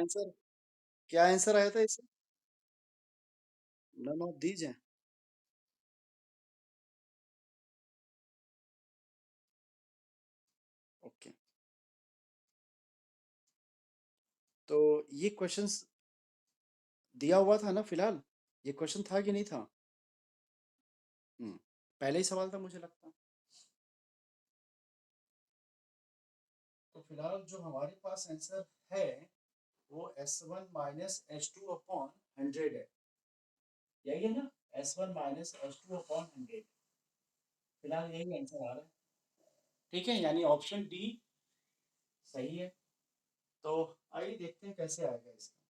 Answer क्या answer आया था इससे? नन ऑफ दीज हैं। ओके, तो ये क्वेश्चंस दिया हुआ था ना फिलहाल, ये क्वेश्चन था कि नहीं था? हम्म, पहले ही सवाल था मुझे लगता। तो फिलहाल जो हमारे पास आंसर है वो S1 - S2/100 है। यही है ना? S1 - S2/100। फिलहाल यही आंसर आ रहा है। ठीक है, यानी ऑप्शन डी सही है। तो आइए देखते हैं कैसे आएगा इसका।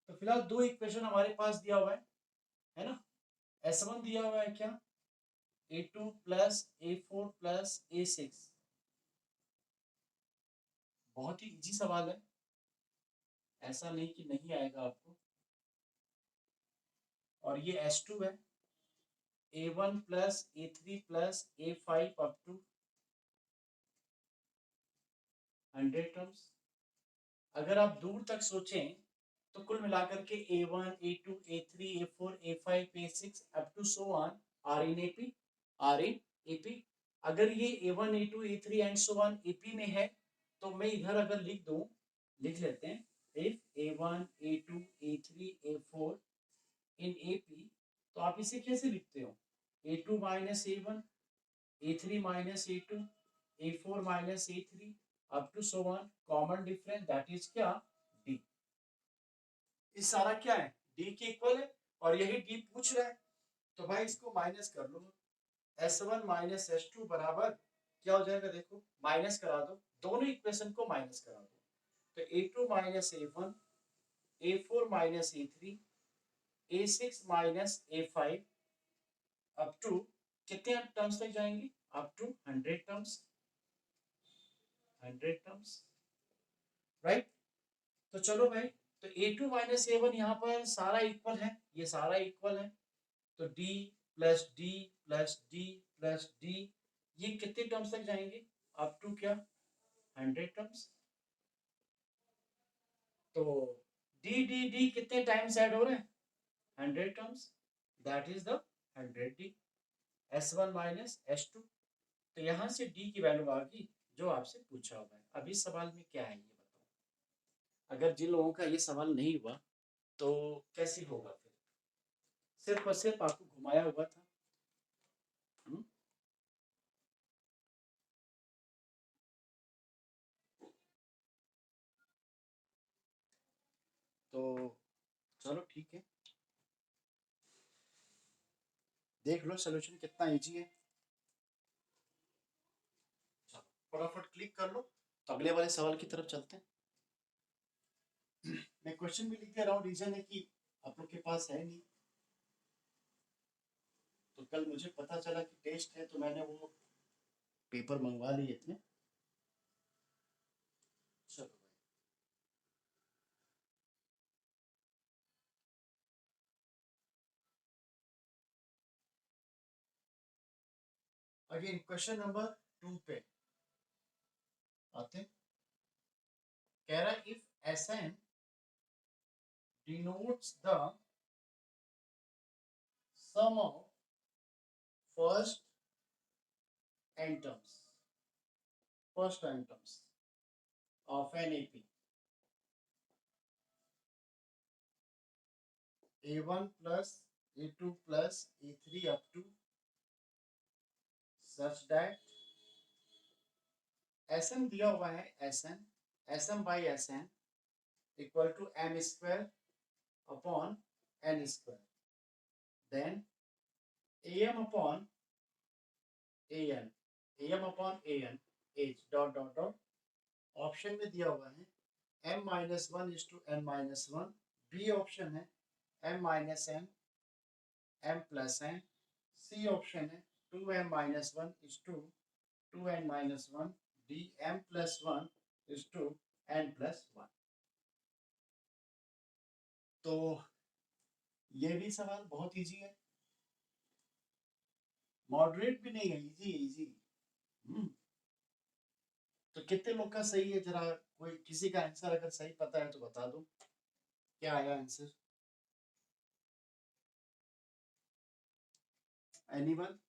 तो फिलहाल दो इक्वेशन हमारे पास दिया हुआ है ना? S1 दिया हुआ है क्या? A2 + A4 + A6। बहुत ही इजी सवाल है, ऐसा नहीं कि नहीं आएगा आपको। और ये S2 है, A1 + A3 + A5 /100 टर्म्स। अगर आप दूर तक सोचें तो कुल मिलाकर के A1, A2, A3, A4, A5, A6 up to so on are in AP, are in AP. अगर ये A1, A2, A3 and so on AP में है तो मैं इधर अगर लिख दूं, लिख लेते हैं, if A1, A2, A3, A4 in AP, तो आप इसे कैसे लिखते हो? A2 - A1, A3 - A2, A4 - A3 up to so on, common difference that is क्या? डी। इस सारा क्या है? डी के इक्वल है, और यही डी पूछ रहा है। तो भाई इसको माइनस कर लो। S1 - S2 बराबर क्या हो जाएगा? देखो, माइनस करा दो, दोनों इक्वेशन को माइनस करा दो। तो A2 - A1, A4 - A3, A6 - A5 up to कितने टर्म्स तक जाएंगे? Up to 100 terms, 100 terms, right. तो चलो भाई, तो A2 - A1 यहाँ पर सारा इक्वल है, ये सारा इक्वल है। तो D + D + D + D, ये कितने टर्म्स तक जाएंगे? अप टू क्या? 100 टर्म्स। तो D D D कितने टाइम्स ऐड हो रहे हैं? 100 terms, that is the 100D। S1 - S2। तो यहाँ से D की वैल्यू आ गई जो आपसे पूछा हुआ है। अब इस सवाल में क्या है ये बताओ। अगर जिन लोगों का ये सवाल नहीं हुआ तो कैसे होगा फिर? सिर्फ और सिर्फ आपको घुमाया हुआ था। हुँ? तो चलो ठीक है, देख लो सोल्यूशन कितना इजी है। चलो फटाफट क्लिक कर लो, तो अगले वाले सवाल की तरफ चलते हैं। मैं क्वेश्चन भी लिख दे रहा हूँ, रीजन है कि आप लोग के पास है नहीं। तो कल मुझे पता चला कि टेस्ट है तो मैंने वो पेपर मंगवा लिए थे। चलो अगेन क्वेश्चन नंबर 2 पे आते हैं। कह रहा है if Sn denotes the sum of first n terms, first n terms of an AP, A1 plus A2 plus A3 up to such that Sn दिया हुआ है, Sn Sm by Sn equal to m square upon n square, then am upon an, am upon an h dot dot dot। Option में दिया हुआ है m-1 is to n-1, B option है m-n, m+n, C option है 2m-1 is to 2n-1, D m+1 is to n+1। तो ये भी सवाल बहुत इजी है, मॉडरेट भी नहीं है, इजी इजी। तो कितने लोग का सही है जरा कोई किसी का आंसर अगर सही पता है तो बता दो, क्या आया आंसर? एनीवन?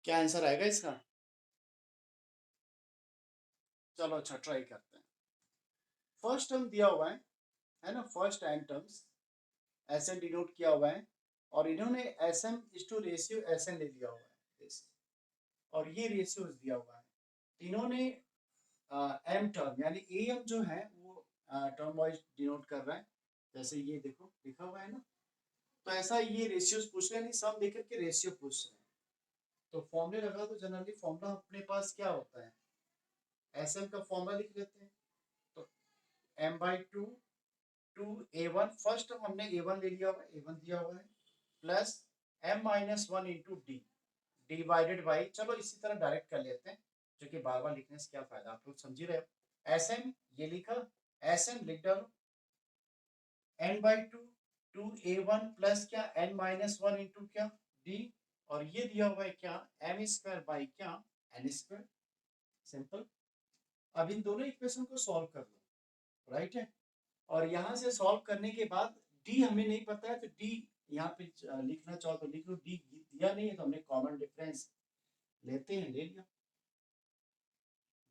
क्या आंसर आएगा इसका? चलो अच्छा ट्राई करते हैं। फर्स्ट टर्म दिया हुआ है ना, first N terms S N denote किया हुआ है, और इन्होंने S M is to ratio S N ले लिया हुआ है this। और ये रेशियो दिया हुआ है, इन्होंने एम टर्म यानी ए एम जो है वो टर्म वाइज डिनोट कर रहा है, जैसे ये देखो लिखा हुआ है ना। तो ऐसा ये रेशियोज पूछ रहे हैं, नहीं सम लेकर के रेशियो पूछ रहे हैं। तो फॉर्मूले लगा तो जनरली फॉर्मूला अपने पास क्या होता है, एस एम का फॉर्मूला लिख लेते हैं। तो M by two two A one, first हमने ए वन ले लिया हुआ है, ए वन दिया हुआ है, plus M minus one into D divided by, चलो इसी तरह डायरेक्ट कर लेते हैं, जो कि बार बार लिखने से क्या फायदा, आप लोग समझ ही रहे हो। एस एम ये लिखा, एस एम लिख डालो, N by two two A one plus क्या एन माइनस वन इंटू क्या डी, और ये दिया हुआ है क्या एम स्क्वायर बाई क्या एन स्क्वायर। सिंपल। अब इन दोनों इक्वेशन को सॉल्व कर लो, राइट है। और यहाँ से सॉल्व करने के बाद डी हमें नहीं पता है, तो डी यहाँ पे लिखना चाहो तो लिख लो, डी दिया नहीं है तो हमने कॉमन डिफरेंस लेते हैं, ले लिया,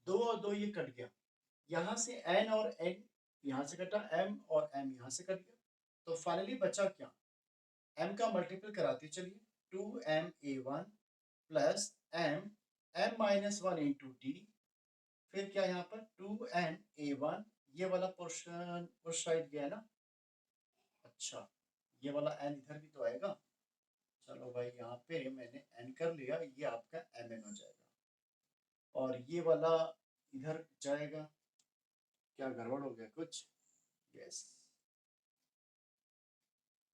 दो और दो ये कट गया, यहाँ से एन और एन यहाँ से कटा, एम और एम यहाँ से कट गया, तो फाइनली बचा क्या, एम का मल्टीपल कराते चलिए, two M A one plus M M minus one into D, फिर क्या यहाँ पर टू एन ए वन, ये वाला पोर्शन उस साइड गया ना, अच्छा ये वाला एन इधर भी तो आएगा, चलो भाई यहाँ पे मैंने एन कर लिया, ये आपका एम एन हो जाएगा, और ये वाला इधर जाएगा, क्या गड़बड़ हो गया कुछ, यस,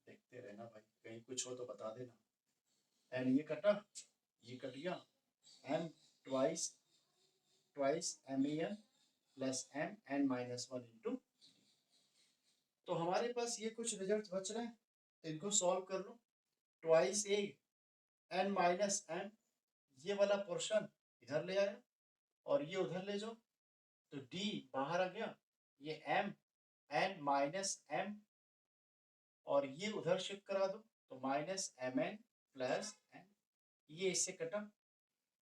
देखते रहना भाई, कहीं कुछ हो तो बता देना। एन ये कटा, ये कट गया, M twice twice M A N plus M N minus one into, तो हमारे पास ये कुछ रिजल्ट बच रहे हैं, इनको सॉल्व कर लो। Twice A N minus M, ये वाला पोर्शन इधर ले आया और ये उधर ले जाओ, तो डी बाहर आ गया, ये एम एन माइनस एम, और ये उधर शिफ्ट करा दो, तो minus M N plus N, ये इससे कटा,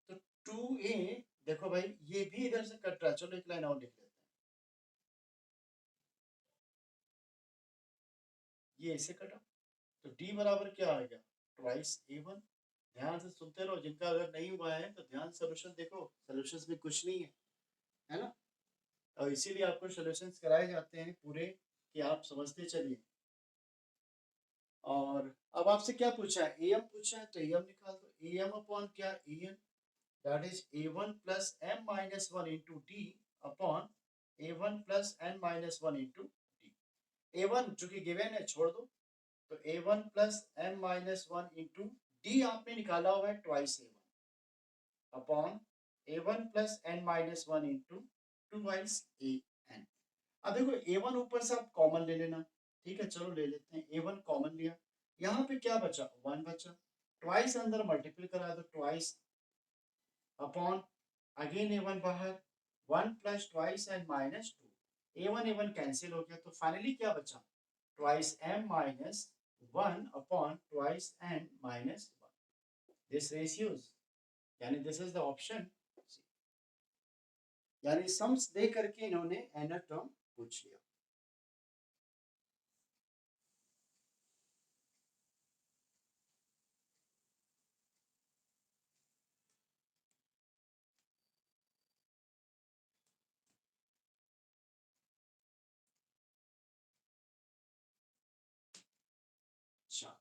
तो टू ए, देखो भाई ये भी इधर से कट रहा है, चलो एक लाइन और लिख लेते हैं, ये इससे कटा, तो डी बराबर क्या आ गया, ट्वाइस ए वन। ध्यान से सुनते रहो, जिनका अगर नहीं हुआ है तो ध्यान सोल्यूशन देखो, सोल्यूशंस में कुछ नहीं है ना, और इसीलिए आपको सोल्यूशंस कराए जाते हैं पूरे, कि आप समझते चलिए। और अब आपसे क्या पूछा है, ए एम पूछा है, तो ए एम निकाल दो, ए एम अपॉन क्या a n, that is a one plus M minus one into d upon a one plus n minus one into d. A one चूंकि गिवन है छोड़ दो, तो a one plus M minus one into d आपने निकाला हुआ है twice a one upon a one plus n minus one into twice a n. अब देखो ए वन ऊपर से आप कॉमन ले लेना, ठीक है, चलो ले लेते हैं, ए वन कॉमन लिया, यहाँ पे क्या बचा, वन बचा, ट्वाइस अंदर मल्टीपल करा दो, twice upon again A one बाहर, one plus twice and minus two, A one cancel हो गया, तो फाइनली क्या बचा, twice M minus one upon twice N minus one, this ratios, यानी दिस इज द ऑप्शन, यानी सम्स दे करके इन्होंने एनर टर्म पूछ लिया। अच्छा,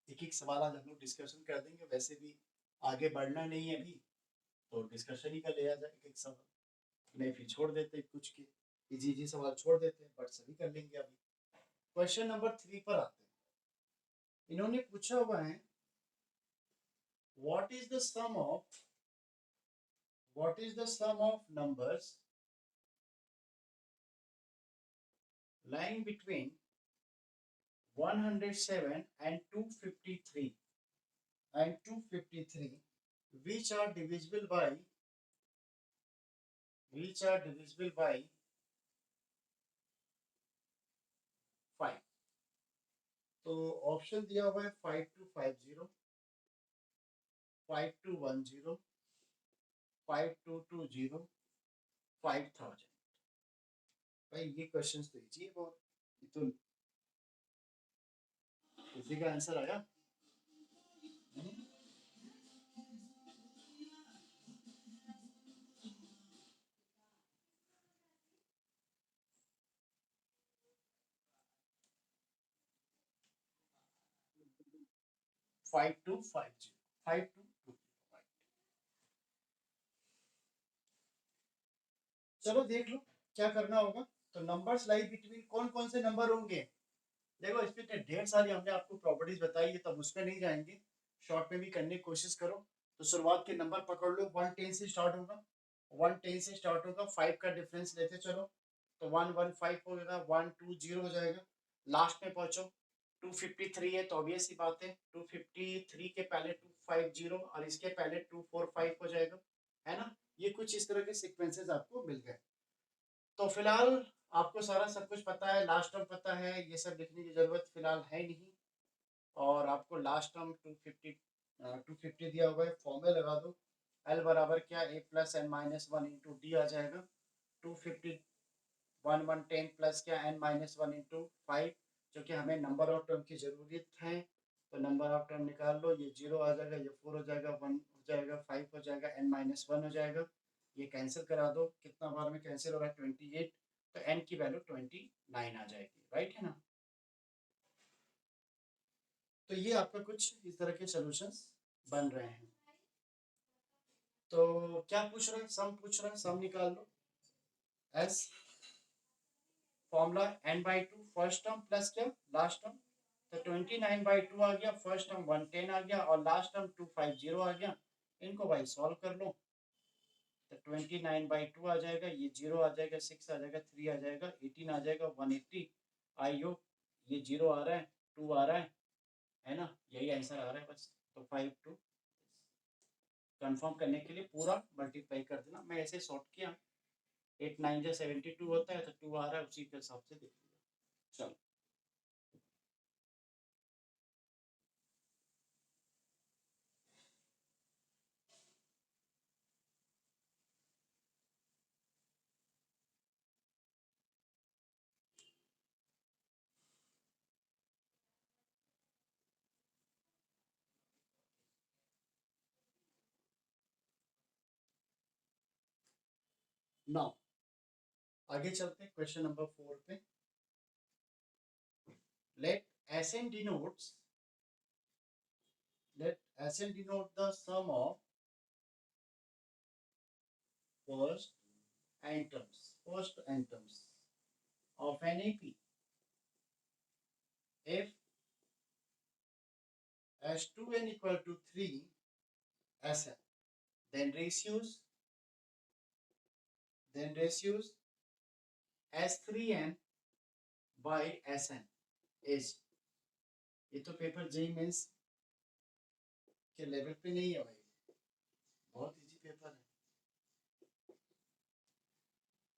एक एक सवाल आज हम लोग डिस्कशन कर देंगे, वैसे भी आगे बढ़ना नहीं है अभी, तो डिस्कशन ही कर लिया जाए एक एक सवाल, नहीं फिर छोड़ देते हैं, कुछ के इजी इजी सवाल छोड़ देते हैं, बट सभी कर लेंगे अभी। क्वेश्चन नंबर 3 पर आते हैं, इन्होंने पूछा हुआ है what is the sum of numbers lying between 107 and 253 and 253 which are divisible by 5। तो ऑप्शन दिया हुआ है 5250, 5210, 5220, 5000। भाई ये क्वेश्चन तो इजी है बहुत, ये तो इसी का आंसर आया। 5250, 5220। चलो देख लो क्या करना होगा। तो नंबर्स लाई बिटवीन कौन कौन से नंबर होंगे। देखो इसमें तो ढेर सारी हमने आपको प्रॉपर्टीज बताई है, तब उसमें नहीं जाएंगे, शॉर्ट में भी करने की कोशिश करो। तो शुरुआत के नंबर पकड़ लो, 110 से स्टार्ट होगा, 110 से स्टार्ट होगा, 5 का डिफरेंस लेते चलो, तो 115 हो जाएगा, 120 हो जाएगा, लास्ट में पहुंचो 253 है, तो ऑब्वियस सी बात है 253 के पहले 250 और इसके पहले 245 हो जाएगा, है ना। ये कुछ इस तरह के सीक्वेंसेस आपको मिल गए। तो फिलहाल आपको सारा सब कुछ पता है, लास्ट टर्म पता है, ये सब लिखने की जरूरत फिलहाल है नहीं। और आपको लास्ट टर्म 250 दिया हुआ है, फॉर्मूला लगा दो, एल बराबर क्या, a plus n minus one into d आ जाएगा, 250 110 प्लस क्या एन माइनस वन इंटू 5, जो कि हमें नंबर ऑफ टर्म की जरूरत है। तो नंबर ऑफ टर्म निकाल लो, ये 0 आ जाएगा, ये 4 हो जाएगा, 1 हो जाएगा, 5 हो जाएगा, एन माइनस वन हो जाएगा, ये कैंसिल करा दो, कितना बार में कैंसिल होगा 28, तो एन की वैल्यू 29 आ जाएगी, राइट है ना। तो ये आपका कुछ इस तरह के सॉल्यूशंस बन रहे हैं। तो क्या पूछ रहे हैं, सम पूछ रहे हैं, सम निकाल लो। S formula n/2 first term plus क्या लास्ट टर्म, तो 29/2 आ गया, फर्स्ट टर्म 110 आ गया और लास्ट टर्म 250 आ गया। इनको भाई सॉल्व कर लो, तो 29/2 आ जाएगा, ये 0 आ जाएगा, 6 आ जाएगा, 3 आ जाएगा, 18 आ जाएगा, 180। आई हो, ये 0 आ रहा है, 2 आ रहा है ना, यही आंसर आ रहा है बस। तो 5 2 कंफर्म करने के लिए पूरा मल्टीप्लाई कर देना, मैं ऐसे सॉर्ट किया, 8 9 जो 72 होता है, तो 2 आ रहा है, उसी के हिसाब से देख लिया। चलो नाउ आगे चलते हैं क्वेश्चन नंबर 4 पे। let Sn denotes let Sn denote the sum of first n terms of an AP if S2n equal to 3 Sn, then ratios S3n by Sn is। ये तो पेपर जेई मेंस के level पे नहीं है भाई, बहुत easy paper है।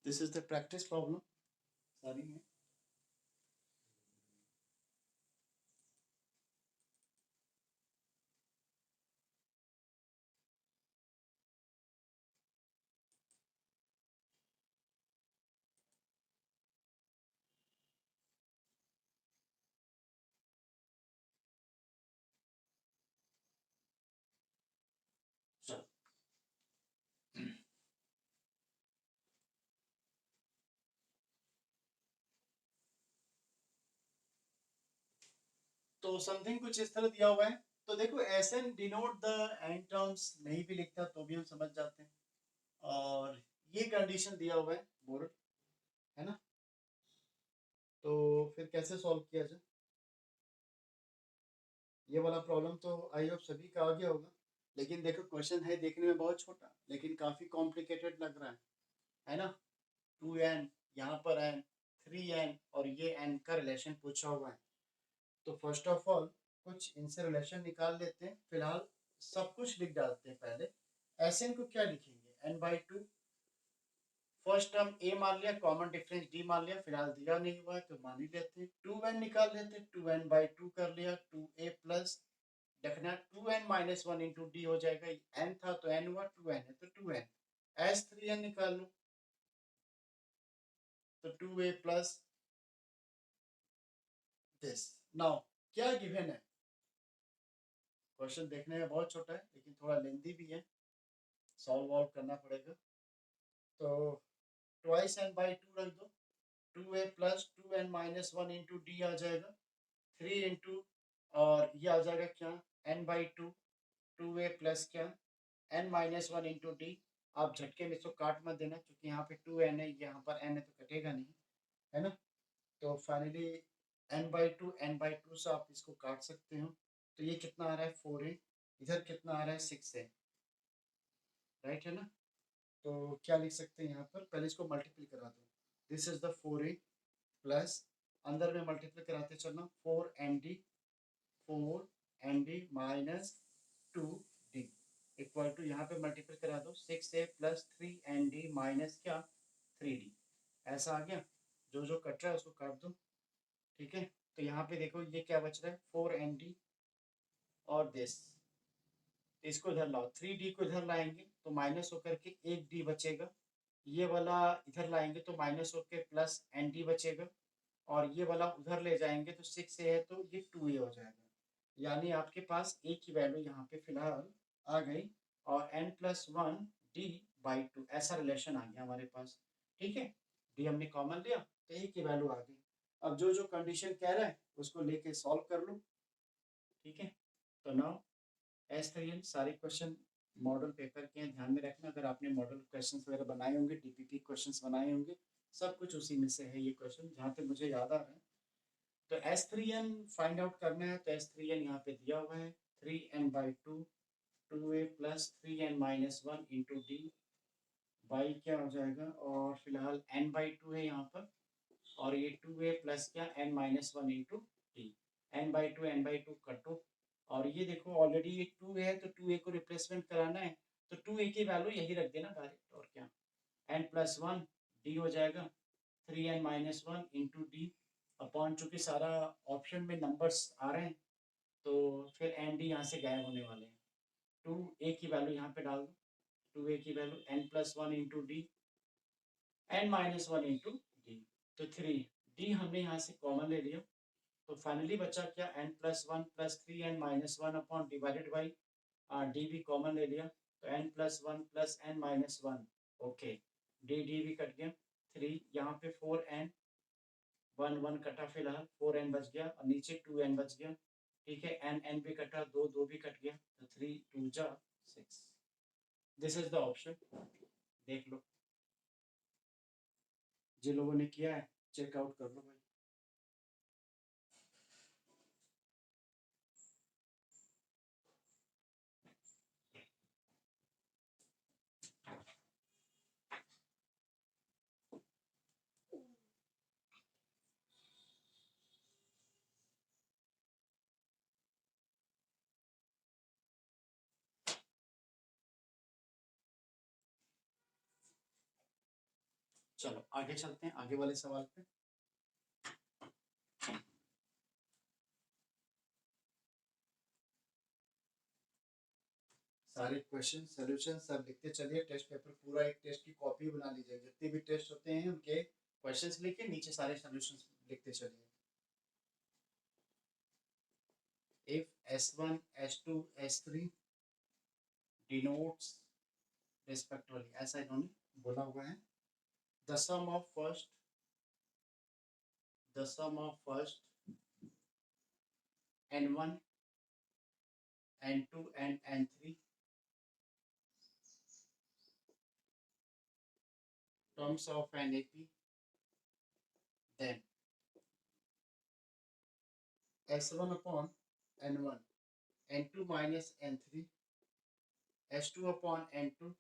This is the practice problem सारी में। चलो तो समथिंग कुछ इस तरह दिया हुआ है। तो देखो Sn denote the end terms नहीं भी लिखता तो भी हम समझ जाते हैं, और ये कंडीशन दिया हुआ है बोर्ड, है ना। तो फिर कैसे सॉल्व किया जाए, ये वाला प्रॉब्लम तो आई होप सभी का आ गया होगा। लेकिन देखो क्वेश्चन है देखने में बहुत छोटा, लेकिन काफी कॉम्प्लिकेटेड लग रहा है ना। 2n, यहाँ पर n, 3n और ये n का रिलेशन पूछा हुआ है। तो फर्स्ट ऑफ ऑल कुछ इनसे रिलेशन निकाल लेते हैं फिलहाल। सब कुछ लिख डालते हैं पहले। Sn को क्या लिखेंगे, n/2। फर्स्ट टर्म a मान लिया, कॉमन डिफरेंस d मान लिया, फिलहाल दिया नहीं हुआ है तो मान ही लेते हैं। 2n निकाल लेते हैं, 2n/2 कर लिया, 2a प्लस देखना 2n माइनस 1 इंटू डी हो जाएगा, n था तो n हुआ, 2n है तो 2n। S3n निकाल लो तो 2a प्लस दिस। नाउ क्या गिवन है, क्वेश्चन देखने में बहुत छोटा है लेकिन थोड़ा लेंदी भी है, सॉल्व वॉल्व करना पड़ेगा। तो ट्वाइस n बाई 2 रख दो, 2a plus 2n minus 1 into d आ जाएगा, 3 इंटू और ये आ जाएगा क्या, n/2, 2a प्लस क्या, n माइनस 1 इंटू डी। आप झटके में इसको काट मत देना क्योंकि यहाँ पे 2n है, यहाँ पर n है तो कटेगा नहीं, है ना। तो फाइनली n/2 n/2 से आप इसको काट सकते हो, तो ये कितना आ रहा है 4a, इधर कितना आ रहा है 6a, राइट है ना। तो क्या लिख सकते हैं यहाँ पर, पहले इसको मल्टीप्लाई करा दो, this is the 4a plus अंदर में मल्टीप्लाई कराते चलना 4nd 4nd minus 2d equal to, यहाँ पे मल्टीप्लाई करा दो 6a प्लस 3nd माइनस क्या 3d। ऐसा आ गया, जो जो कट रहा है उसको काट दो, ठीक है। तो यहाँ पे देखो ये क्या बच रहा है 4nd और दिस, इसको इधर लाओ, 3d को इधर लाएंगे तो माइनस होकर के 1d बचेगा, ये वाला इधर लाएंगे तो माइनस होकर प्लस nd बचेगा, और ये वाला उधर ले जाएंगे तो 6a है तो ये 2a हो जाएगा। यानी आपके पास a की वैल्यू यहाँ पे फिलहाल आ गई, और n+1 d/2 ऐसा रिलेशन आ गया हमारे पास, ठीक है। d हमने कॉमन लिया तो a की वैल्यू आ गई। अब जो जो कंडीशन कह रहा है उसको लेके सॉल्व कर लो, ठीक है। तो नाउ S3n सारे क्वेश्चन मॉडल पेपर के हैं, ध्यान में रखना, अगर आपने मॉडल क्वेश्चंस वगैरह बनाए होंगे, डीपीपी क्वेश्चंस बनाए होंगे, सब कुछ उसी में से है ये क्वेश्चन, जहाँ तक मुझे याद आ रहा है। तो S3n फाइंड आउट करना है तो S3n यहाँ पे दिया हुआ है 3n/2, 2a plus 3n minus 1 into D by क्या हो जाएगा, और फिलहाल n/2 है यहाँ पर, और ये 2a प्लस क्या n minus 1 into D, n/2 कटो, और ये देखो ऑलरेडी ये 2a है तो 2a को रिप्लेसमेंट कराना है तो 2a की वैल्यू यही रख देना डायरेक्ट, और क्या n+1 d हो जाएगा 3n minus 1 into d upon, चूंकि सारा ऑप्शन में नंबर्स आ रहे हैं तो फिर एन डी यहाँ से गायब होने वाले हैं। 2a की वैल्यू यहाँ पे डाल दो, 2a की value n+1 into D, n-1 into D, तो 3d हमने यहाँ से कॉमन ले लिया, तो फाइनली बचा क्या n+1 plus 3n minus 1 upon divided by D भी कॉमन ले लिया, तो n+1 plus n minus 1, okay, D भी कट गया, 3 यहाँ पे 4n 1 कटा, फिलहाल 4n बच गया और नीचे 2n बच गया, ठीक है। n भी कटा, 2 भी कट गया, तो 3 2 जा 6, दिस इज द ऑप्शन, देख लो जिन लोगों ने किया है चेकआउट कर लो भाई। चलो आगे चलते हैं, आगे वाले सवाल पे। सारे क्वेश्चन सॉल्यूशन सब लिखते चलिए, टेस्ट पेपर पूरा एक टेस्ट की कॉपी बना लीजिए, जितने भी टेस्ट होते हैं उनके क्वेश्चंस लिखे नीचे सारे सॉल्यूशंस लिखते चलिए। If S1 S2 S3 denotes respectively, ऐसा इन्होंने बोला हुआ है, the sum of first n1 n2 and n3 terms of an AP, then S1 upon n1, n2 minus n3, S2 upon n2,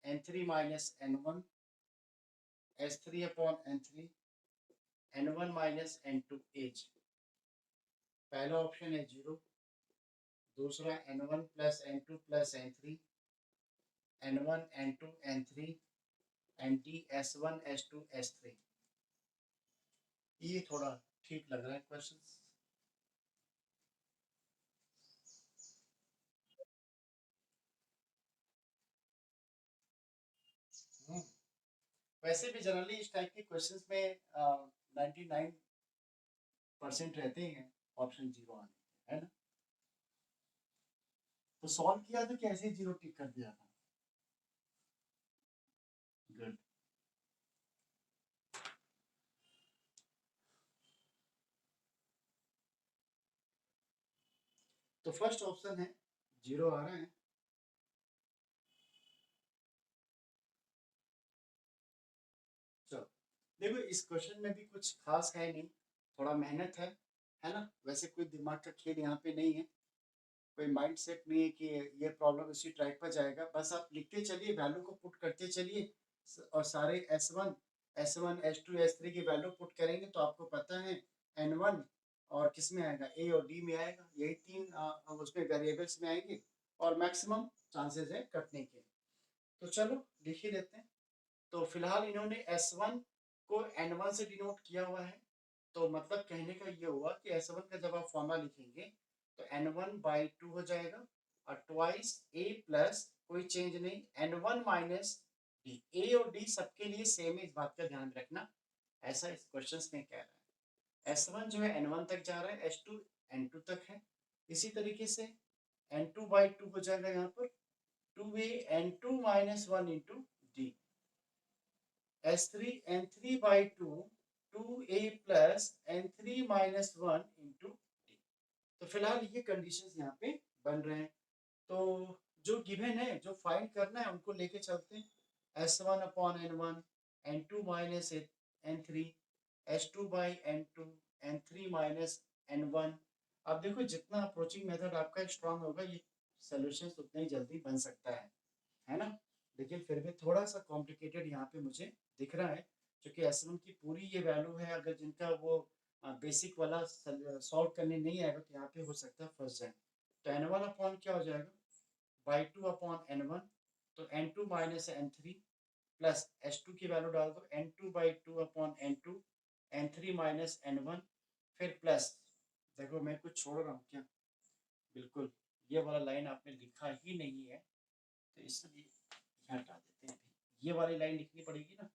n3 minus n1, S3 upon n3, n1 minus n2 as. पहला option है 0, दूसरा n1 plus n2 plus n3, n1 n2 n3 nt s1 s2 s3। ये थोड़ा ठीक लग रहा है question. वैसे भी जनरली इस टाइप के क्वेश्चंस में 99% रहते हैं ऑप्शन जीरो आने के, है ना। तो सॉल्व किया तो कैसे जीरो टिक कर दिया था। गुड। तो फर्स्ट ऑप्शन है जीरो आ रहा है। चलो देखो इस क्वेश्चन में भी कुछ खास है नहीं, थोड़ा मेहनत है ना। वैसे कोई दिमाग का खेल यहाँ पे नहीं है, कोई माइंड सेट नहीं है कि ये प्रॉब्लम इसी ट्रैक पर जाएगा। बस आप लिखते चलिए, वैल्यू को पुट करते चलिए और सारे S1 S2 S3 की वैल्यू पुट करेंगे तो आपको पता है N1 और किस में आएगा, A और D में आएगा। यही तीन उसमें वेरिएबल्स में आएंगे और मैक्सिमम चांसेस है कटने के। तो चलो लिख ही लेते हैं। तो फिलहाल इन्होंने S1 को N1 से डिनोट किया हुआ है, तो मतलब कहने का ये हुआ कि S1 का जब आप फॉर्मूला लिखेंगे तो N1/2 हो जाएगा और ट्वाइस A प्लस कोई चेंज नहीं N1 माइनस डी। A और D सबके लिए सेम है, इस बात का ध्यान रखना। ऐसा इस क्वेश्चन में कह रहा है। S1 जो है N1 तक जा रहा है, S2 N2 तक है। इसी तरीके से N2/2 हो जाएगा यहाँ पर 2A N2 minus 1 into D. S3 N3/2 2A plus N3 minus 1 into D. तो फिलहाल ये कंडीशंस यहाँ पे बन रहे हैं। तो जो गिवन है, जो फाइंड करना है उनको लेके चलते हैं। S1 upon N1 N2 minus N3 S2/N2 N3 minus N1। अब देखो जितना अप्रोचिंग मेथड आपका स्ट्रांग होगा ये सोल्यूशन उतना ही जल्दी बन सकता है ना। लेकिन फिर भी थोड़ा सा कॉम्प्लिकेटेड यहाँ पे मुझे दिख रहा है, क्योंकि S1 की पूरी ये वैल्यू है। अगर जिनका वो बेसिक वाला सॉल्व करने नहीं आएगा तो यहाँ पे हो सकता है फंस जाए। तो N1 अपॉन क्या हो जाएगा बाई 2 अपॉन N1, तो N2 minus N3 plus S2 की वैल्यू डाल दो N2/2 upon N2 N3 minus N1, फिर प्लस देखो मैं कुछ छोड़ रहा हूँ क्या, बिल्कुल ये वाला लाइन आपने लिखा ही नहीं है तो इसलिए हटा देते हैं। ये वाली लाइन लिखनी पड़ेगी ना।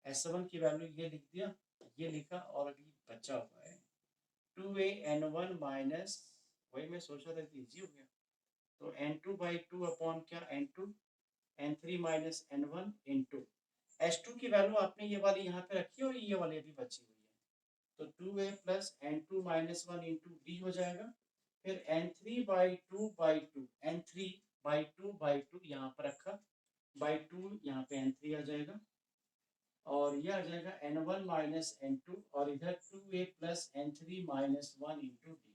S1 की वैल्यू ये लिख दिया, ये लिखा और अभी बचा हुआ है 2A N1 माइनस, वही मैं सोचा था कि इजी हो गया। तो N2/2 अपॉन क्या N2 N3 minus N1 into S2 की वैल्यू आपने ये वाली यहाँ पे रखी और ये वाली अभी बची हुई है। तो 2A plus N2 minus 1 into D हो जाएगा। फिर N3/2/2 N3/2/2 यहाँ पर रखा, बाई 2 यहाँ पे N3 आ जाएगा और ये आ जाएगा N1 माइनस N2 और इधर 2A plus N3 minus 1 into D.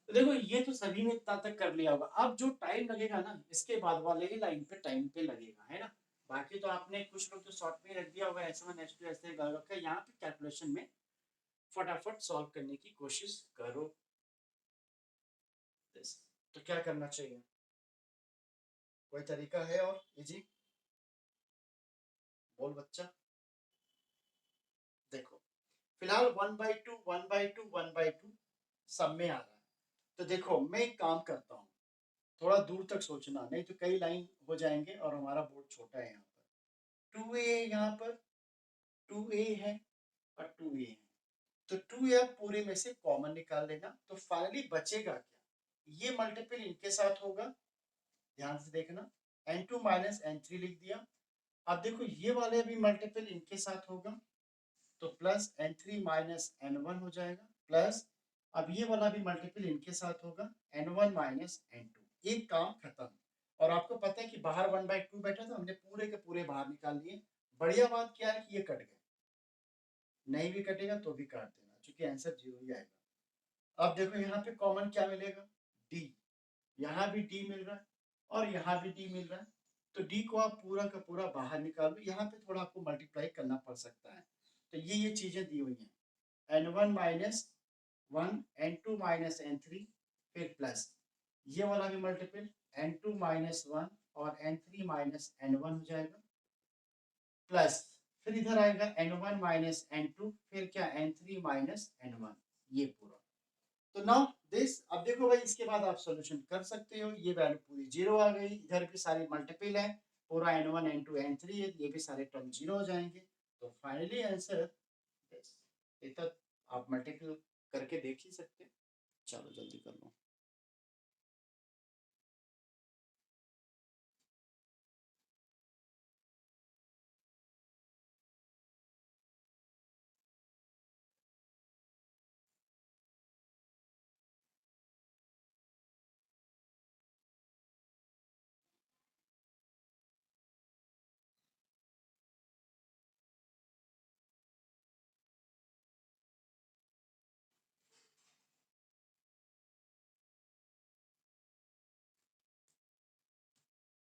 तो देखो ये तो सभी ने इतना तक कर लिया होगा। अब जो टाइम लगेगा ना इसके बाद वाले ही लाइन पे टाइम पे लगेगा, है ना। बाकी तो आपने कुछ लोग तो शॉर्ट में रख दिया होगा S1 S2 ऐसे लगा रखा है। यहाँ पे कैलकुलेशन में फटाफट सॉल्व करने की कोशिश करो। तो क्या करना चाहिए, कोई तरीका है और इजी, बोल बच्चा। देखो फिलहाल 1/2 1/2 1/2 सब में आ रहा है। तो देखो मैं एक काम करता हूँ, थोड़ा दूर तक सोचना, नहीं तो कई लाइन हो जाएंगे और हमारा बोर्ड छोटा है। यहाँ पर 2A यहाँ पर 2A है और 2A है, तो 2A पूरे में से कॉमन निकाल लेना तो फाइनली बचेगा क्या, ये मल्टीपल इनके साथ होगा, ध्यान से देखना। N2 माइनस N3 लिख दिया। अब देखो ये वाले भी मल्टीपल इनके साथ होगा तो प्लस N3 माइनस N1 हो जाएगा प्लस, अब ये वाला भी मल्टीपल इनके साथ होगा N1 माइनस N2। एक काम खत्म। और आपको पता है कि बाहर 1/2 बैठा था, हमने पूरे के पूरे बाहर निकाल लिए। बढ़िया बात क्या है कि ये कट गए, नहीं भी कटेगा तो भी काट देना क्योंकि आंसर जीरो ही आएगा। अब देखो यहाँ पे कॉमन क्या मिलेगा, डी। यहाँ भी डी मिल रहा है और यहाँ भी डी मिल रहा है, तो डी को आप पूरा का पूरा बाहर निकाल लो। यहाँ पे थोड़ा आपको मल्टीप्लाई करना पड़ सकता है। तो ये चीजें दी हुई हैं N1 minus 1 N2 minus N3 फिर प्लस, ये वाला भी मल्टीपल n2 माइनस वन और n3 माइनस n1 हो जाएगा, प्लस फिर इधर आएगा n1 माइनस n2, फिर क्या n3 माइनस n1, ये पूरा। तो नाउ दिस, अब देखो भाई इसके बाद आप सॉल्यूशन कर सकते हो, ये वैल्यू पूरी जीरो आ गई, इधर भी सारी मल्टीपल है, पूरा n1 n2 n3 है, ये भी सारे टर्म जीरो हो जाएंगे। तो फाइनली आंसर दिस, ये तो आप मल्टीपल करके देख ही सकते हैं। चलो जल्दी कर लो।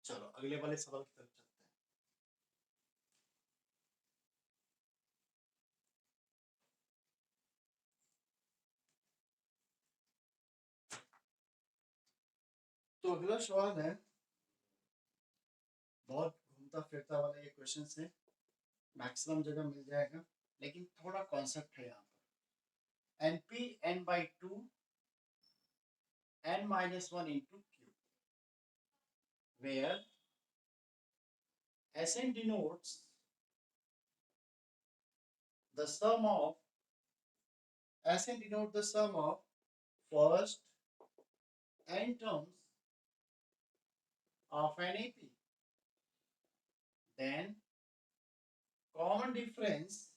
चलो अगले वाले सवाल की तरफ चलते हैं। तो अगला सवाल है, बहुत घूमता फिरता वाला ये क्वेश्चन है, मैक्सिमम जगह मिल जाएगा, लेकिन थोड़ा कॉन्सेप्ट है यहाँ पर। np n by 2 n minus 1 into q, where Sn denotes the sum of Sn denote the sum of first n terms of an AP, then common difference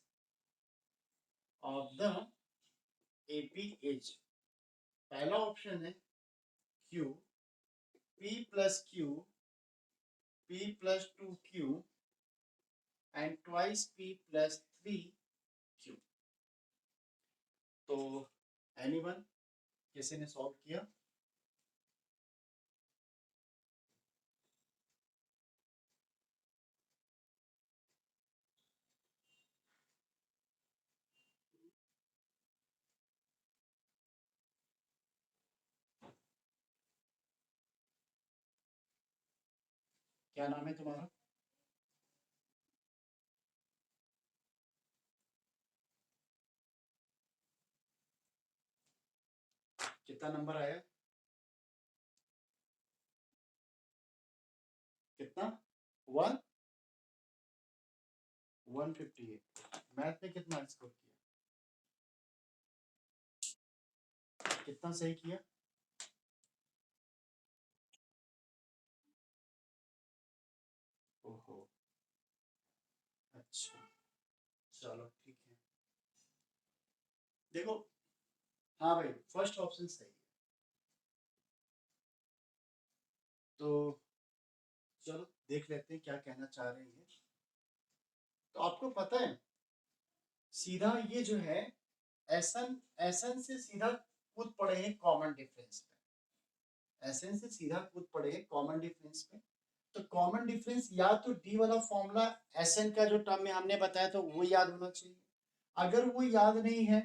of the AP is, पहला option है Q, P plus Q, P plus 2Q and twice P plus 3Q। तो anyone किसी ने solve किया? क्या नाम है तुम्हारा? कितना नंबर आया? कितना? 158। मैथ में कितना स्कोर किया? कितना सही किया? ओहो, अच्छा, चलो ठीक है। देखो, हाँ भाई फर्स्ट ऑप्शन सही है। तो चलो देख लेते हैं क्या कहना चाह रहे हैं। तो आपको पता है सीधा ये जो है एसन एसन से सीधा कूद पड़े हैं कॉमन डिफरेंस पे, एसन से सीधा कूद पड़े हैं कॉमन डिफरेंस पे। तो कॉमन डिफरेंस या तो डी वाला फॉर्मूला एसन का जो टर्म में हमने बताया तो वो याद होना चाहिए, अगर वो याद नहीं है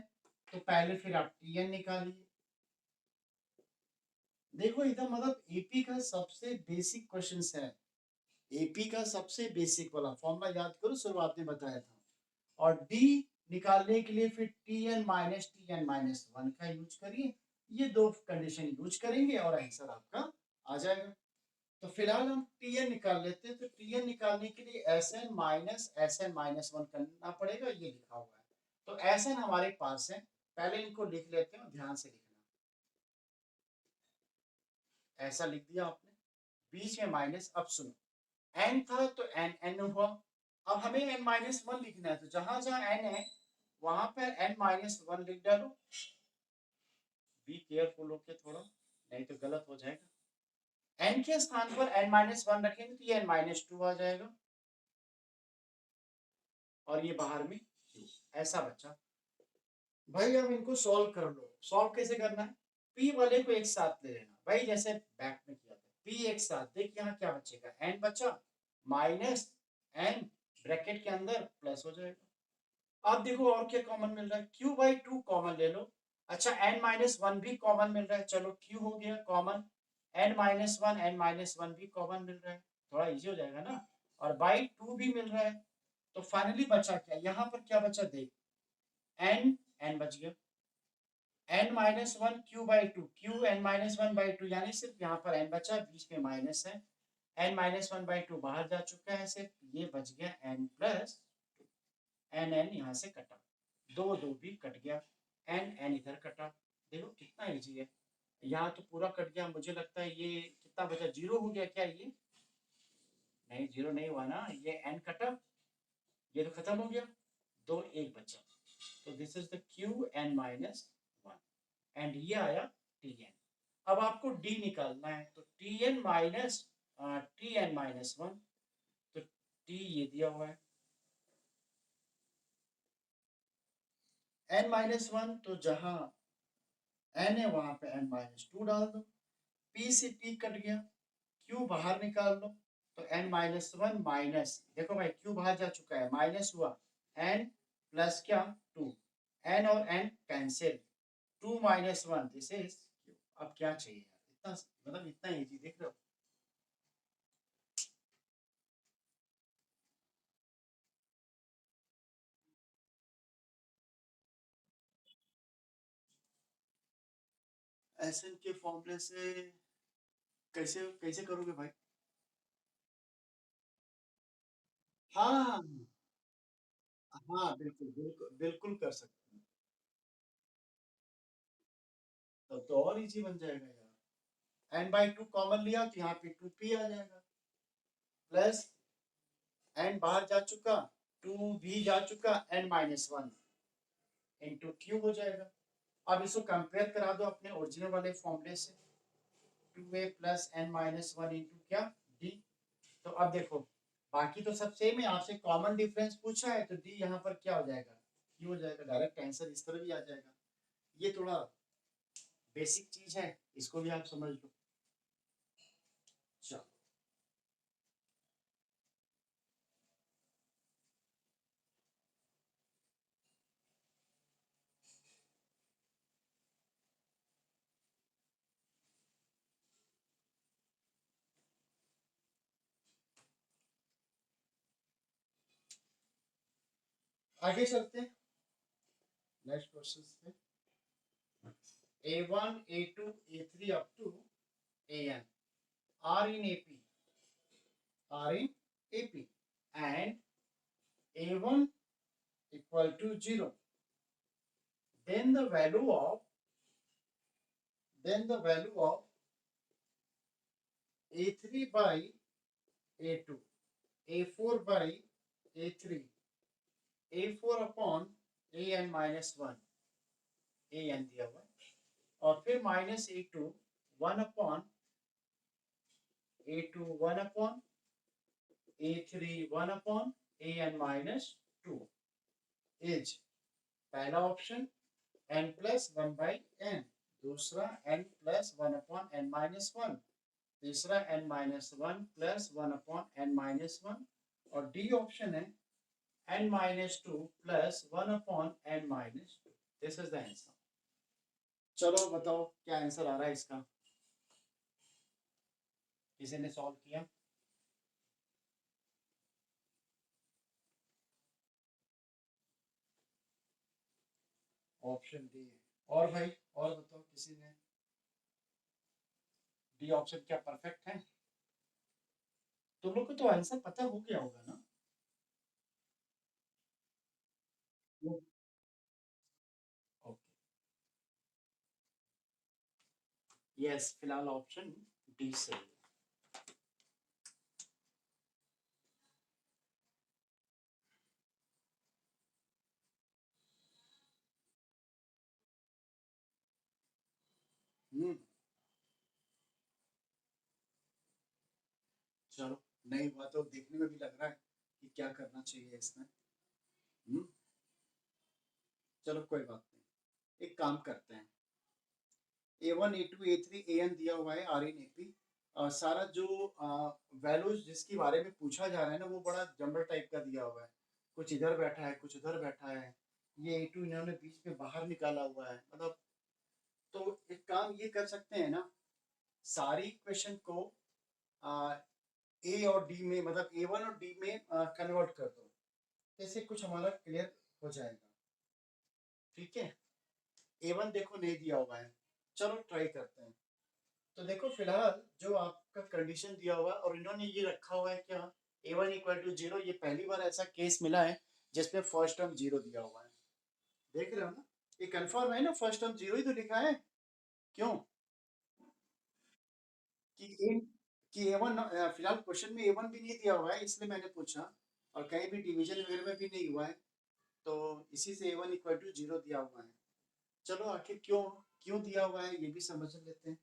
तो पहले फिर आप टी एन निकालिए। देखो इधर मतलब एपी का सबसे बेसिक क्वेश्चन है, एपी का सबसे बेसिक वाला फॉर्मूला याद करो, शुरुआत में बताया था। और डी निकालने के लिए फिर टी एन माइनस वन का यूज करिए, ये दो कंडीशन यूज करेंगे और आंसर आपका आ जाएगा। तो फिलहाल हम टी एन निकाल लेते हैं। तो टी एन निकालने के लिए एस एन माइनस वन करना पड़ेगा, ये लिखा हुआ है। तो एस एन हमारे पास है, पहले इनको लिख लेते हैं, ध्यान से लिखना। ऐसा लिख दिया आपने, बीच में माइनस। अब सुनो, एन था तो एन एन हुआ, अब हमें एन माइनस वन लिखना है, तो जहां जहां एन है वहां पर एन माइनस वन लिख डालो। बी केयरफुल होके थोड़ा, नहीं तो गलत हो जाएगा। एन के स्थान पर एन माइनस वन रखेंगे तो ये एन माइनस टू आ जाएगा, और ये बाहर में क्यू, ऐसा बचा। भाई अब इनको सॉल्व कर लो। सॉल्व कैसे करना है? पी वाले को एक साथ ले लेना भाई, जैसे बैक में किया था, पी एक साथ। देख यहाँ क्या बचेगा, एन बचा माइनस एन ब्रैकेट के अंदर प्लस हो जाएगा। अब देखो और क्या कॉमन मिल रहा है, क्यू बाई टू कॉमन ले लो। अच्छा एन माइनस वन भी कॉमन मिल रहा है, चलो क्यू हो गया कॉमन। n-1 n-1 भी कॉमन मिल रहा है, थोड़ा इजी हो जाएगा ना, और बाई 2 भी मिल रहा है। तो फाइनली बचा क्या, यहाँ पर क्या बचा देख, n बच गया, n-1 q/2 q n-1/2, यानी सिर्फ यहाँ पर n बचा, बीच में माइनस है, n-1/2 बाहर जा चुका है, सिर्फ ये बच गया n+2, n यहाँ से कटा, दो दो भी कट गया, n इधर कटा, देखो कितना इजी है, यहाँ तो पूरा कट गया, मुझे लगता है ये कितना बचा, 0 हो गया क्या, ये नहीं 0 नहीं हुआ ना, ये n कटा, ये तो खत्म हो गया, दो एक बचा, तो this is the Qn-1 and ये आया Tn। अब आपको D निकालना है, तो Tn-1, तो T ये दिया हुआ है n-1, तो जहां n है वहां पे n-2 डाल दो, P से T कट गया, Q बाहर निकाल लो, तो n-1 माइनस, देखो भाई Q बाहर जा चुका है, माइनस हुआ n प्लस क्या 2, n और n cancel, 2 - 1 this is Q। अब क्या चाहिए यार, इतना मतलब इतना इजी, देख रहे हो। एसएन के फॉर्मूले से कैसे कैसे करोगे भाई। हाँ हाँ बिल्कुल बिल्कुल बिल्कुल कर सकते हैं, तब तो और इजी बन जाएगा यार, n/2 कॉमन लिया तो यहाँ पे 2p आ जाएगा, प्लस n बाहर जा चुका, 2 भी जा चुका, n-1 इंटू क्यू हो जाएगा। अब इसको कंपेयर करा दो अपने ओरिजिनल वाले फॉर्मूले से, 2a प्लस n-1 इंटू क्या d। तो अब देखो बाकी तो सब सेम है, आपसे कॉमन डिफरेंस पूछा है, तो d यहाँ पर क्या हो जाएगा, q हो जाएगा, डायरेक्ट आंसर इस तरह भी आ जाएगा। ये थोड़ा बेसिक चीज है, इसको भी आप समझ लो। चलो आगे चलते हैं नेक्स्ट क्वेश्चन पे, A1 A2 A3 up to AN are in AP and A1 equal to 0, then the value of A3 by A2, A4 by A3, A4 upon AN-1, AN दिया हुआ है, और फिर minus A2 1 upon A2 1 upon A3 1 upon AN-2 is पहला option n plus 1 by n, दूसरा n plus 1 upon n-1, तीसरा n-1 plus 1 upon n-1, और D option है n-2 plus 1 upon n-2। This is the answer. चलो बताओ क्या answer आ रहा है इसका, किसी ने सॉल्व किया। ऑप्शन डी है, और भाई और बताओ किसी ने, डी ऑप्शन क्या परफेक्ट है, तुम लोग को तो आंसर पता हो गया होगा ना। ओके यस, फिलहाल ऑप्शन डी सही है। चलो नहीं हुआ तो देखने में भी लग रहा है कि क्या करना चाहिए इसमें। हम्म, चलो कोई बात नहीं, एक काम करते हैं, A1 A2 A3 AN दिया हुआ है, आर इन एपी, सारा जो वैल्यूज जिसके बारे में पूछा जा रहा है ना वो बड़ा जंबल टाइप का दिया हुआ है, कुछ इधर बैठा है कुछ उधर बैठा है, ये A2 इन्होंने बीच में बाहर निकाला हुआ है, मतलब तो एक काम ये कर सकते हैं ना, सारी इक्वेशन को ए और डी में, मतलब A1 और D में कन्वर्ट कर दो, जैसे कुछ हमारा क्लियर हो जाएगा। ठीक है, A1 देखो नहीं दिया हुआ है, चलो ट्राई करते हैं। तो देखो फिलहाल जो आपका कंडीशन दिया हुआ है और इन्होंने ये रखा हुआ है क्या, A1 इक्वल टू 0, ये पहली बार ऐसा केस मिला है जिसमें फर्स्ट टर्म 0 दिया हुआ है। देख रहे हो ना, ये कंफर्म है ना, फर्स्ट टर्म 0 ही तो लिखा है। क्यों कि ए कि A1 फिलहाल क्वेश्चन में A1 भी नहीं दिया हुआ है, इसलिए मैंने पूछा, और कहीं भी डिवीजन वगैरह में भी नहीं हुआ है, तो इसी से A1 इक्वल टू 0 दिया हुआ है। चलो आखिर क्यों क्यों दिया हुआ है ये भी समझ लेते हैं।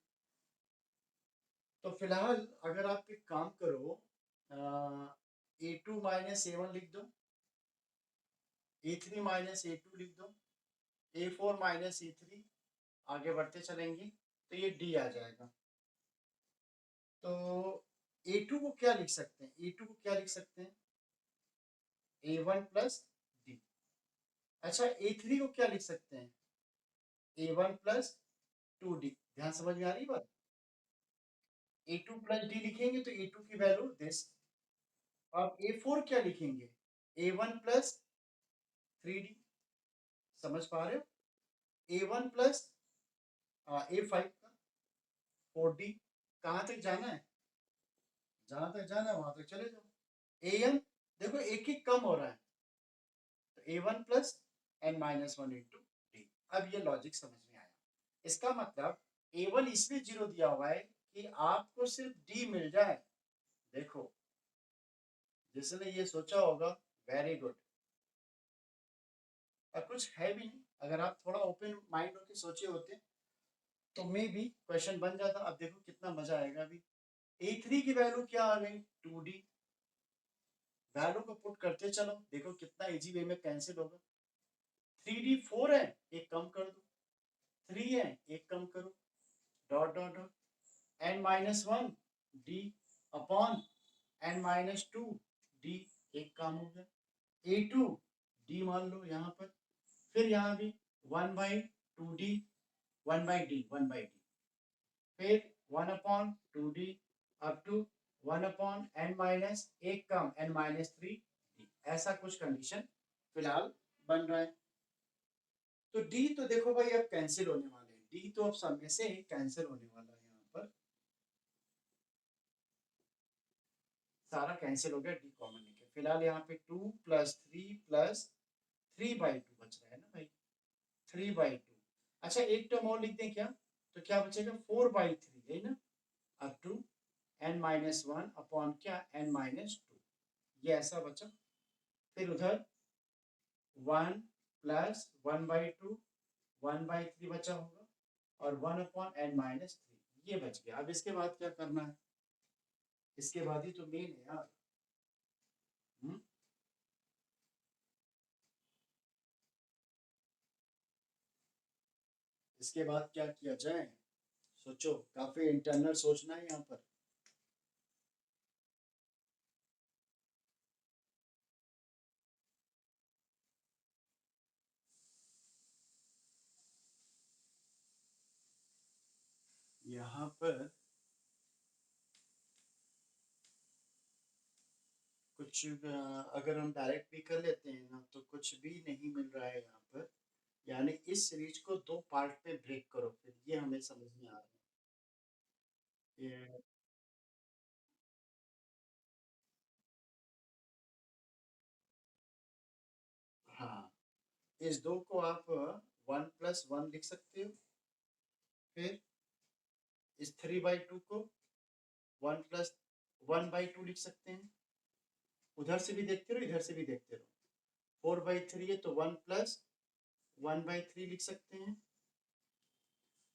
तो फिलहाल अगर आप एक काम करो, A2 माइनस A1 लिख दो, A3 माइनस A2 लिख दो, A4 माइनस A3, आगे बढ़ते चलेंगे तो ये D आ जाएगा। तो A2 को क्या लिख सकते हैं, A2 को क्या लिख सकते हैं, A1 प्लस D। अच्छा, A3 को क्या लिख सकते हैं, A1 प्लस 2D। ध्यान समझ में आ रही बात, A2 प्लस D लिखेंगे तो A2 की वैल्यू दिस। अब A4 क्या लिखेंगे, A1 प्लस 3D। समझ पा रहे हो, A1 प्लस A5 का 4D। कहाँ तक जाना है, जहां तक जाना है वहां तक चले जाओ। AM देखो एक एक कम हो रहा है, तो A1 plus n minus 1 into D. अब ये लॉजिक समझ में आया। इसका मतलब A1 इसलिए 0 दिया हुआ है कि आपको सिर्फ D मिल जाए। देखो, जिसने ये सोचा होगा, वेरी गुड। और कुछ है भी नहीं, अगर आप थोड़ा ओपन माइंड होकर सोचे होते तो मे भी क्वेश्चन बन जाता। अब देखो कितना मजा आएगा। अभी A3 की वैल्यू क्या आ गई, 2D। वैल्यू को पुट करते चलो, देखो कितना इजी वे में कैंसिल होगा। 3D 4 है, एक कम कर दो, 3 है, एक कम करो, dot dot dot n minus 1 D upon n minus 2 D। एक काम हो गया। A2 D मान लो यहाँ पर, फिर यहाँ भी 1/2D, 1/D, 1/D, फिर 1/2D up to 1/n minus एक कम n माइनस 3D। ऐसा कुछ कंडीशन फिलहाल बन रहा है। तो D तो देखो भाई अब कैंसिल होने वाले हैं, D तो अब सब में से कैंसिल होने वाला है। यहाँ पर सारा कैंसिल हो गया, D कॉमन लेके फिलहाल यहाँ पे 2 प्लस 3 प्लस 3/2 बच रहा है ना भाई, 3/2। अच्छा एक टर्म और लिख दें क्या, तो क्या बचेगा, 4/3 है ना, up to n minus 1 upon क्या, n माइनस 2। ये ऐसा बचा। फिर उधर 1 प्लस 1/2, 1/3 बचा होगा, और 1/n-3 ये बच गया। अब इसके बाद क्या करना है, इसके बाद ही तो मेन है यार। हुँ? इसके बाद क्या किया जाए, सोचो, काफी इंटरनल सोचना है यहाँ पर। यहाँ पर कुछ अगर हम डायरेक्ट भी कर लेते हैं ना तो कुछ भी नहीं मिल रहा है यहाँ पर। यानी इस सीरीज को दो पार्ट पे ब्रेक करो, फिर ये हमें समझ में आ रहा है। ये हाँ, इस दो को आप 1+1 लिख सकते हो, फिर इस 3/2 को 1+1/2 लिख सकते हैं। उधर से भी देखते रहो, इधर से भी देखते रहो। 4/3 है तो 1+1/3 लिख सकते हैं,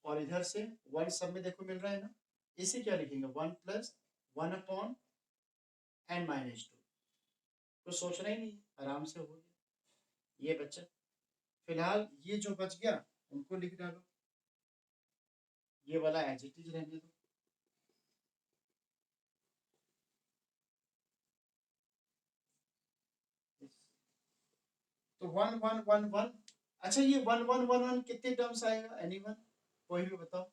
और इधर से 1 सब में देखो मिल रहा है ना, इसे क्या लिखेंगे, 1+1/n-2। कुछ सोचना ही नहीं, आराम से हो गया ये बच्चा। फिलहाल ये जो बच गया उनको लिख डालो, ये वाला एज इट इज रहने दो। तो 1 1 1 1। अच्छा ये 1 1 1 1 कितने टर्म्स आएगा, एनीवन, कोई भी बताओ।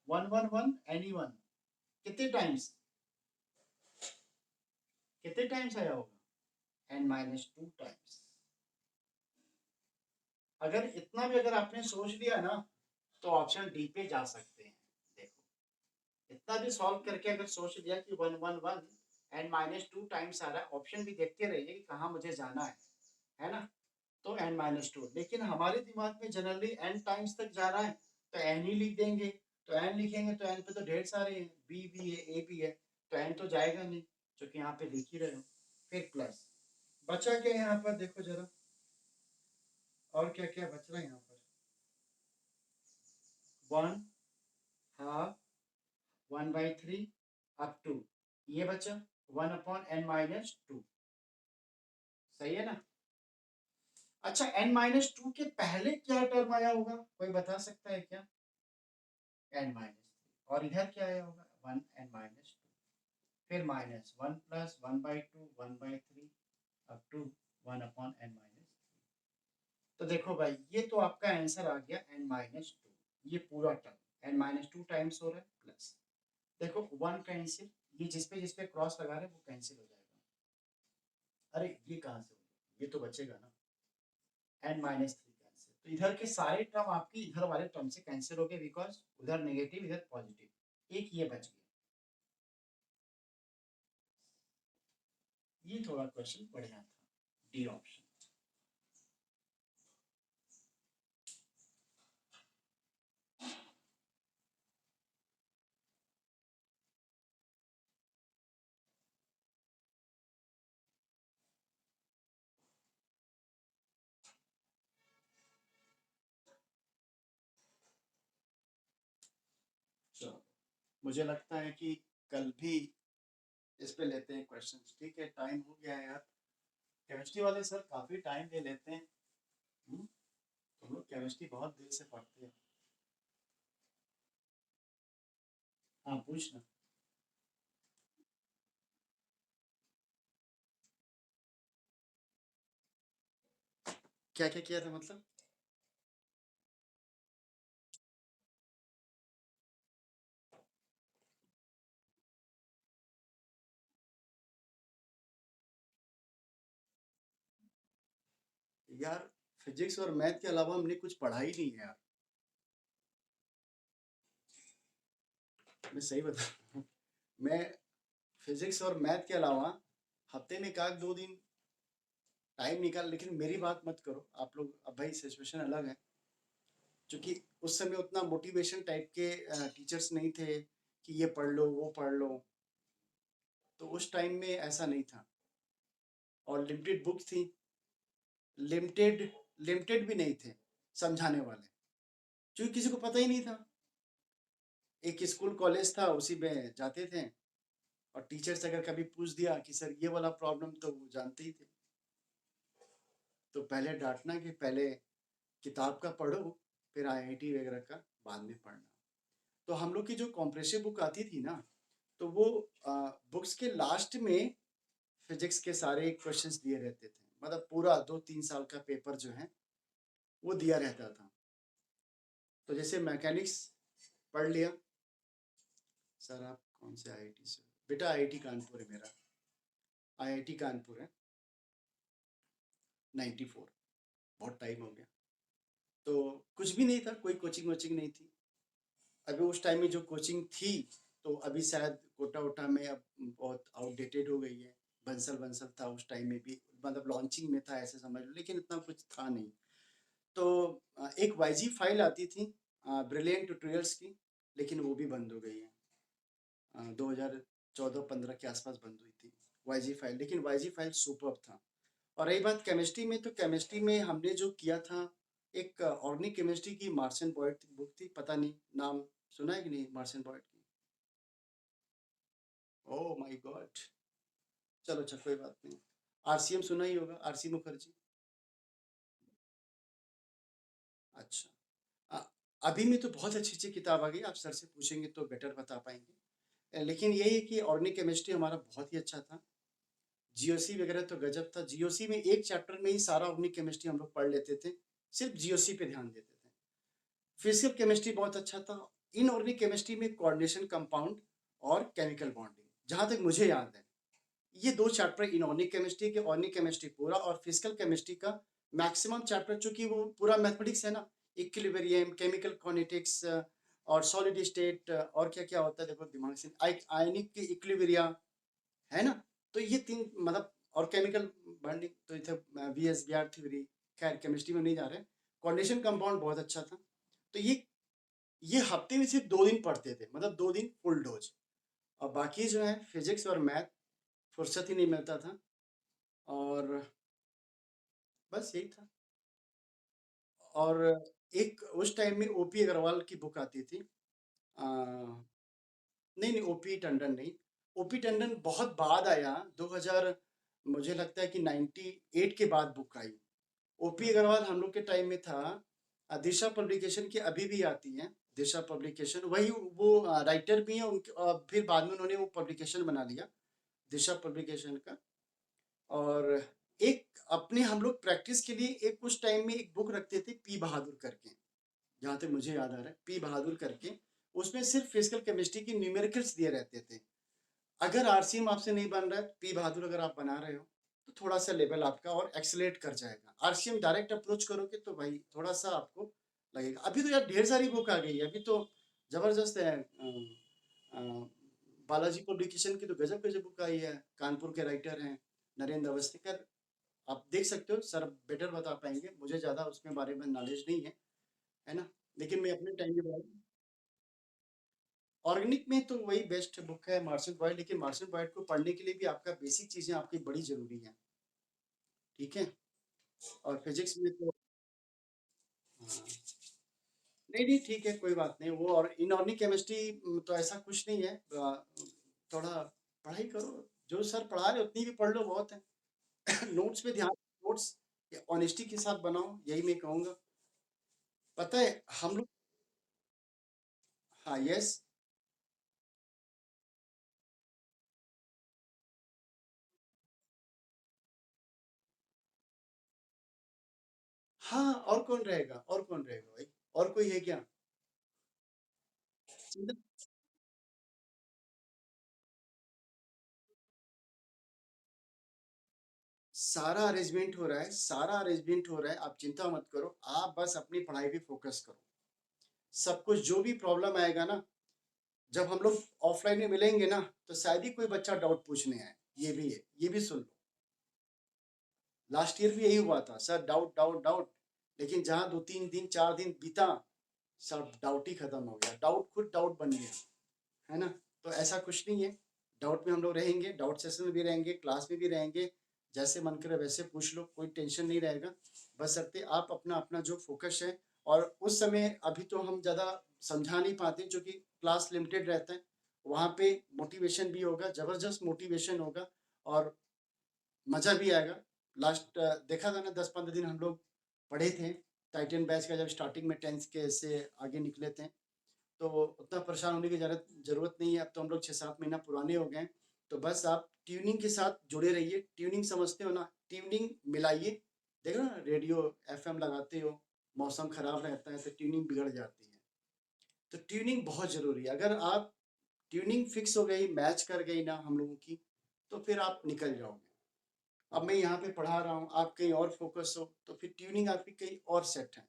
111 NE1 कितने टाइम्स आया होगा? n-2 times. अगर इतना भी अगर आपने सोच लिया ना तो ऑप्शन डी पे जा सकते हैं। देखो इतना भी सॉल्व करके अगर सोच लिया कि 111 n-2 टाइम्स आ रहा है, ऑप्शन भी देखते रहिए कि कहाँ मुझे जाना है ना? तो n-2, लेकिन हमारे दिमाग में जनरली n टाइम्स तक जा रहा है तो n ही लिख देंगे। तो n लिखेंगे तो n पे तो ढेर सारे हैं, b भी है, a भी है, तो n तो जाएगा नहीं, जो कि यहाँ पे लिख ही रहे हो। फिर प्लस बचा क्या यहाँ पर, देखो जरा और क्या क्या बच रहा है यहाँ पर। 1 हाफ 1/3 अप टू ये बचा 1/n-2। सही है ना? अच्छा n-2 के पहले क्या टर्म आया होगा, कोई बता सकता है क्या? n-3। और इधर क्या आया होगा? 1n-2। फिर minus 1 plus 1/2 1/3 up to 1/n-3। तो देखो भाई ये तो आपका आंसर आ गया n-2, ये पूरा टर्म n-2 टाइम्स हो रहा है प्लस देखो 1 कैंसिल, ये जिस पे क्रॉस लगा रहे हैं वो कैंसिल हो जाएगा। अरे ये कहाँ से होगा, ये तो बचेगा ना n-3 कैंसिल, तो इधर के सारे टर्म आपकी इधर वाले टर्म से कैंसिल हो गए बिकॉज उधर नेगेटिव इधर पॉजिटिव, एक ये बच गया। ये थोड़ा क्वेश्चन बढ़िया था, डी ऑप्शन। चलो मुझे लगता है कि कल भी इस पे लेते हैं क्वेश्चन, ठीक है? टाइम हो गया है यार, केमिस्ट्री वाले सर काफी टाइम ले लेते हैं। तुम लोग केमिस्ट्री बहुत देर से पढ़ते हैं। हाँ पूछना। क्या क्या किया था मतलब? यार फिजिक्स और मैथ के अलावा हमने कुछ पढ़ा ही नहीं है यार, मैं सही बता मैं फिजिक्स और मैथ के अलावा हफ्ते में एक दो दिन टाइम निकाल, लेकिन मेरी बात मत करो आप लोग, अब भाई सिचुएशन अलग है, क्योंकि उस समय उतना मोटिवेशन टाइप के टीचर्स नहीं थे कि ये पढ़ लो वो पढ़ लो, तो उस टाइम में ऐसा नहीं था। और लिमिटेड बुक्स थी, लिमिटेड लिमिटेड भी नहीं थे समझाने वाले, क्योंकि किसी को पता ही नहीं था। एक स्कूल कॉलेज था उसी में जाते थे, और टीचर से अगर कभी पूछ दिया कि सर ये वाला प्रॉब्लम, तो वो जानते ही थे। तो पहले डांटना कि पहले किताब का पढ़ो, फिर आईआईटी वगैरह का बाद में पढ़ना। तो हम लोग की जो कॉम्प्रिहेंसिव बुक आती थी ना, तो वो बुक्स के लास्ट में फिजिक्स के सारे क्वेश्चंस दिए रहते थे, मतलब पूरा 2-3 साल का पेपर जो है वो दिया रहता था। तो जैसे मैकेनिक्स पढ़ लिया, सर आप कौन से आईआईटी से? बेटा आईआईटी कानपुर है मेरा, आईआईटी कानपुर है, 94, बहुत टाइम हो गया। तो कुछ भी नहीं था, कोई कोचिंग वोचिंग नहीं थी। अभी उस टाइम में जो कोचिंग थी, तो अभी शायद कोटा वोटा में अब बहुत आउटडेटेड हो गई है। बंसल बंसल था उस टाइम में भी, मतलब लॉन्चिंग में था ऐसे समझ लो, लेकिन इतना कुछ था नहीं। तो एक वाईजी फाइल आती थी ब्रिलियंट ट्यूटोरियल्स की, लेकिन वो भी बंद हो गई है। 2014-15 के आसपास बंद हुई थी वाईजी फाइल, लेकिन वाईजी फाइल सुपर्ब था। और रही बात केमिस्ट्री में, तो केमिस्ट्री में हमने जो किया था, एक ऑर्गेनिक केमिस्ट्री की मार्शन बॉयड बुक थी, पता नहीं नाम सुना है कि नहीं मार्शन बॉयड की? ओह माय गॉड, चलो अच्छा कोई बात नहीं। आरसीएम सुना ही होगा, आरसी मुखर्जी। अच्छा, अ, अभी में तो बहुत अच्छी अच्छी किताब आ गई, आप सर से पूछेंगे तो बेटर बता पाएंगे। लेकिन यही है कि ऑर्गेनिक केमिस्ट्री हमारा बहुत ही अच्छा था। जीओसी वगैरह तो गजब था, जीओसी में एक चैप्टर में ही सारा ऑर्गेनिक केमिस्ट्री हम लोग पढ़ लेते थे, सिर्फ जीओसी पे ध्यान देते थे। फिजिकल केमिस्ट्री बहुत अच्छा था, इनऑर्गेनिक केमिस्ट्री में कोऑर्डिनेशन कंपाउंड और केमिकल बॉन्डिंग, जहाँ तक मुझे याद है ये 2 चैप्टर इनऑर्गेनिक केमिस्ट्री के, ऑर्गेनिक केमिस्ट्री पूरा और फिजिकल केमिस्ट्री का मैक्सिमम चैप्टर, चूँकि वो पूरा मैथमेटिक्स है ना, इक्विलिब्रियम, केमिकल काइनेटिक्स और सॉलिड स्टेट और क्या-क्या होता है देखो दिमाग से आयनिक इक्विलिब्रिया, है ना? तो ये 3 मतलब और केमिकल बॉन्डिंग तो इथे वीएसबीआर थ्योरी, खैर केमिस्ट्री में नहीं जा रहे हैं। कोऑर्डिनेशन कंपाउंड बहुत अच्छा था। तो ये हफ्ते में सिर्फ 2 दिन पढ़ते थे, मतलब 2 दिन फुल डोज, और बाकी जो है फिजिक्स और मैथ फुर्सत ही नहीं मिलता था। और बस यही था। और एक उस टाइम में ओपी अग्रवाल की बुक आती थी। नहीं नहीं, ओपी टंडन नहीं, ओपी टंडन बहुत बाद आया, 2000, मुझे लगता है कि 98 के बाद बुक आई। ओपी अग्रवाल हम लोग के टाइम में था। दिशा पब्लिकेशन की अभी भी आती है, दिशा पब्लिकेशन, वही वो राइटर भी हैं उनके, फिर बाद में उन्होंने वो पब्लिकेशन बना लिया, दिशा पब्लिकेशन का। और एक अपने हम लोग प्रैक्टिस के लिए एक उस टाइम में एक बुक रखते थे पी बहादुर करके, जहाँ तक मुझे याद आ रहा है पी बहादुर करके, उसमें सिर्फ फिजिकल केमिस्ट्री की न्यूमेरिकल्स दिए रहते थे। अगर आरसीएम आपसे नहीं बन रहा है, पी बहादुर अगर आप बना रहे हो, तो थोड़ा सा लेवल आपका और एक्सेलेरेट कर जाएगा। आरसीएम डायरेक्ट अप्रोच करोगे तो भाई थोड़ा सा आपको लगेगा। अभी तो यार ढेर सारी बुक आ गई है, अभी तो जबरदस्त है। अ, बालाजी पब्लिकेशन की तो गजब गजब बुक आई है, कानपुर के राइटर हैं नरेंद्र अवस्थी। आप देख सकते हो, सर बेटर बता पाएंगे, मुझे ज़्यादा उसमें बारे में नॉलेज नहीं है ना? लेकिन मैं अपने टाइम के बारे में, ऑर्गेनिक में तो वही बेस्ट बुक है मार्शन बॉयड, लेकिन मार्शन बॉयड को पढ़ने के लिए भी आपका बेसिक चीज़ें आपकी बड़ी ज़रूरी हैं, ठीक है? और फिजिक्स में तो हाँ, नहीं नहीं ठीक है, कोई बात नहीं। वो और इनऑर्गेनिक केमिस्ट्री तो ऐसा कुछ नहीं है, थोड़ा पढ़ाई करो, जो सर पढ़ा रहे उतनी भी पढ़ लो बहुत है। नोट्स पे ध्यान, नोट्स ऑनेस्टी के साथ बनाओ, यही मैं कहूँगा। पता है हम लोग, हाँ यस, हाँ और कौन रहेगा, और कौन रहेगा भाई, और कोई है क्या? चिंता, सारा अरेंजमेंट हो रहा है, सारा अरेंजमेंट हो रहा है, आप चिंता मत करो, आप बस अपनी पढ़ाई पे फोकस करो। सब कुछ जो भी प्रॉब्लम आएगा ना, जब हम लोग ऑफलाइन में मिलेंगे ना, तो शायद ही कोई बच्चा डाउट पूछने आए, ये भी है, ये भी सुन लो। लास्ट ईयर भी यही हुआ था सर, डाउट डाउट डाउट, लेकिन जहाँ 2-3 दिन 4 दिन बीता, सब डाउट ही खत्म हो गया, डाउट खुद डाउट बन गया, है ना? तो ऐसा कुछ नहीं है, डाउट में हम लोग रहेंगे, डाउट सेशन में भी रहेंगे, क्लास में भी रहेंगे, जैसे मन करे वैसे पूछ लो, कोई टेंशन नहीं रहेगा। बशर्ते आप अपना अपना जो फोकस है, और उस समय अभी तो हम ज़्यादा समझा नहीं पाते क्योंकि क्लास लिमिटेड रहता है, वहाँ पे मोटिवेशन भी होगा, ज़बरदस्त मोटिवेशन होगा, और मज़ा भी आएगा। लास्ट देखा था ना, 10-15 दिन हम लोग पढ़े थे, टाइटन बैच का, जब स्टार्टिंग में 10th के से आगे निकले थे, तो उतना परेशान होने की ज़रूरत नहीं है। अब तो हम लोग 6-7 महीना पुराने हो गए हैं, तो बस आप ट्यूनिंग के साथ जुड़े रहिए। ट्यूनिंग समझते हो ना? ट्यूनिंग मिलाइए। देखो ना, रेडियो एफएम लगाते हो, मौसम खराब रहता है तो ट्यूनिंग बिगड़ जाती है। तो ट्यूनिंग बहुत ज़रूरी है। अगर आप ट्यूनिंग फिक्स हो गई, मैच कर गई ना हम लोगों की, तो फिर आप निकल जाओगे। अब मैं यहाँ पे पढ़ा रहा हूँ, आप कहीं और फोकस हो, तो फिर ट्यूनिंग आपकी कहीं और सेट है,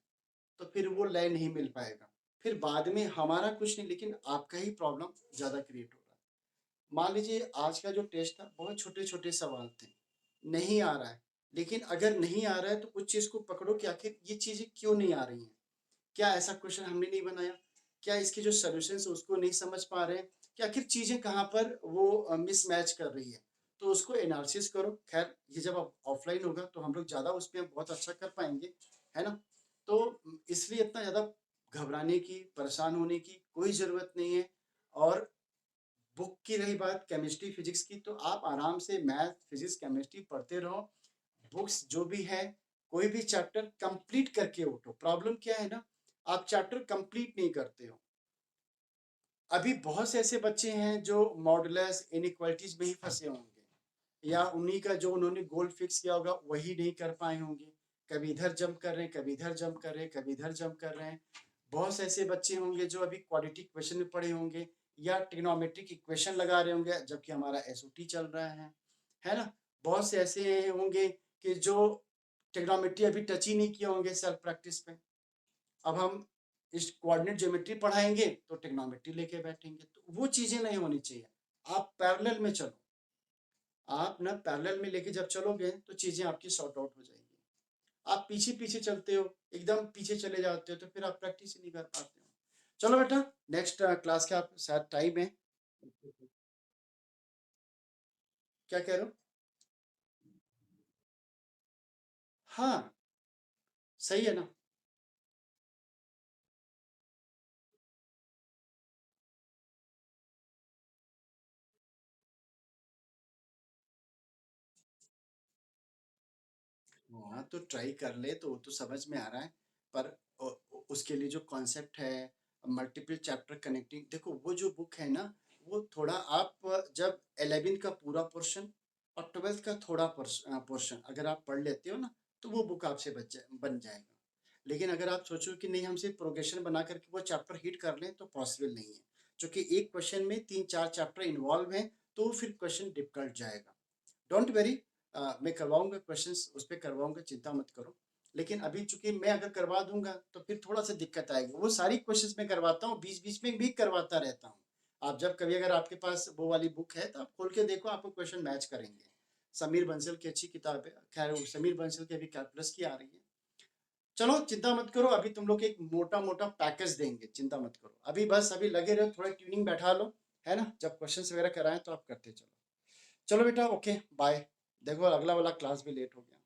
तो फिर वो लय नहीं मिल पाएगा। फिर बाद में हमारा कुछ नहीं, लेकिन आपका ही प्रॉब्लम ज़्यादा क्रिएट हो रहा है। मान लीजिए आज का जो टेस्ट था, बहुत छोटे-छोटे सवाल थे, नहीं आ रहा है, लेकिन अगर नहीं आ रहा है तो उस चीज़ को पकड़ो कि आखिर ये चीज़ें क्यों नहीं आ रही हैं? क्या ऐसा क्वेश्चन हमने नहीं बनाया? क्या इसके जो सॉल्यूशंस है उसको नहीं समझ पा रहे हैं? कि आखिर चीज़ें कहाँ पर वो मिसमैच कर रही है? तो उसको एनालिसिस करो। ख़ैर ये जब ऑफ़लाइन होगा तो हम लोग ज़्यादा उसपे बहुत अच्छा कर पाएँगे, है ना? तो इसलिए इतना ज़्यादा घबराने की, परेशान होने की कोई ज़रूरत नहीं है। और बुक की रही बात केमिस्ट्री, फिज़िक्स की, तो आप आराम से मैथ, फिज़िक्स, केमिस्ट्री पढ़ते रहो। बुक्स जो भी है, कोई भी चैप्टर कंप्लीट करके उठो। प्रॉब्लम क्या है ना, आप चैप्टर कंप्लीट नहीं करते हो। अभी बहुत से ऐसे बच्चे हैं जो मॉडुलस इनइक्वालिटीज में ही फंसे होंगे, या उन्हीं का जो उन्होंने गोल फिक्स किया होगा वही नहीं कर पाए होंगे। कभी इधर जंप कर रहे हैं, कभी इधर जंप कर रहे हैं, कभी इधर जंप कर रहे हैं। बहुत से ऐसे बच्चे होंगे जो अभी क्वाड्रेटिक इक्वेशन में पढ़े होंगे या ट्रिग्नोमेट्रिक इक्वेशन लगा रहे होंगे जबकि हमारा एसओटी चल रहा है ना। बहुत से ऐसे होंगे कि जो ट्रिग्नोमेट्री अभी टच ही नहीं किए होंगे सेल्फ प्रैक्टिस पे। अब हम इस कोऑर्डिनेट ज्योमेट्री पढ़ाएंगे तो ट्रिग्नोमेट्री लेके बैठेंगे, तो वो चीजें नहीं होनी चाहिए। आप पैरेलल में चलो, आप ना पैरेलल में लेके जब चलोगे तो चीजें आपकी सॉर्ट आउट हो जाएंगी। आप पीछे पीछे चलते हो, एकदम पीछे चले जाते हो, तो फिर आप प्रैक्टिस ही नहीं कर पाते हो। चलो बेटा, नेक्स्ट क्लास का आप शायद टाइम है, क्या कह रहे हो? हाँ, सही है ना। हाँ, तो ट्राई कर ले, तो वो तो समझ में आ रहा है। पर उसके लिए जो कॉन्सेप्ट है मल्टीपल चैप्टर कनेक्टिंग, देखो वो जो बुक है ना, वो थोड़ा आप जब 11th का पूरा पोर्शन और 12th का थोड़ा पोर्शन अगर आप पढ़ लेते हो ना, तो वो बुक आपसे बन जाएगा। लेकिन अगर आप सोचो कि नहीं, हम सिर्फ प्रोग्रेशन बना करके वो चैप्टर हिट कर लें, तो पॉसिबल नहीं है, क्योंकि एक क्वेश्चन में 3-4 चैप्टर इन्वॉल्व हैं, तो फिर क्वेश्चन डिफिकल्ट जाएगा। डोंट वेरी, मैं करवाऊंगा क्वेश्चंस, उस पर करवाऊंगा, चिंता मत करो। लेकिन अभी चूंकि मैं अगर करवा दूंगा तो फिर थोड़ा सा दिक्कत आएगी। वो सारी क्वेश्चंस मैं करवाता हूँ, बीच बीच में भी करवाता रहता हूँ। आप जब कभी अगर आपके पास वो वाली बुक है तो आप खोल के देखो, आपको क्वेश्चन मैच करेंगे। समीर बंसल की अच्छी किताब है, खैर वो समीर बंसल की अभी कैलकुलस की आ रही है। चलो चिंता मत करो, अभी तुम लोग एक मोटा मोटा पैकेज देंगे, चिंता मत करो। अभी बस अभी लगे रहो, थोड़ा ट्यूनिंग बैठा लो, है ना। जब क्वेश्चंस वगैरह कराएं तो आप करते चलो। चलो बेटा, ओके बाय। देखो अगला वाला क्लास भी लेट हो गया।